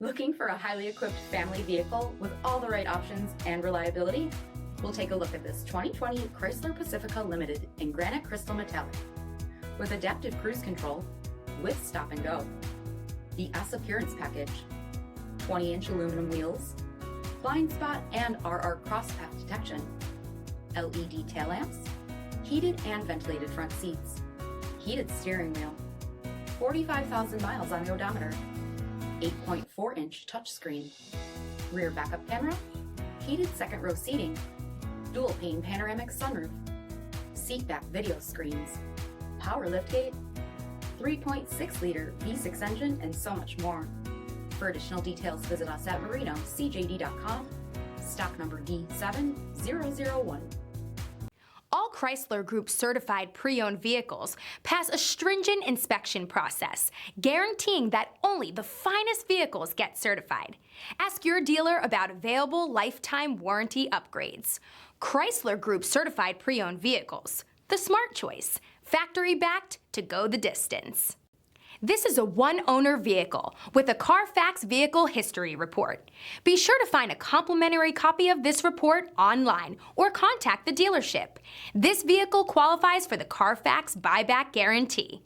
Looking for a highly equipped family vehicle with all the right options and reliability? We'll take a look at this 2020 Chrysler Pacifica Limited in granite crystal metallic. With adaptive cruise control, with stop and go, the S Appearance Package, 20-inch aluminum wheels, blind spot and RR crosspath detection, LED tail lamps, heated and ventilated front seats, heated steering wheel, 45,000 miles on the odometer, 8.4-inch touchscreen, rear backup camera, heated second row seating, dual pane panoramic sunroof, SEATBACK video screens, power liftgate, 3.6-liter V6 engine, and so much more. For additional details, visit us at Marino, cjd.com, stock number D7001. All Chrysler Group certified pre-owned vehicles pass a stringent inspection process, guaranteeing that only the finest vehicles get certified. Ask your dealer about available lifetime warranty upgrades. Chrysler Group certified pre-owned vehicles, the smart choice, factory-backed to go the distance. This is a one-owner vehicle with a Carfax Vehicle History Report. Be sure to find a complimentary copy of this report online or contact the dealership. This vehicle qualifies for the Carfax Buyback Guarantee.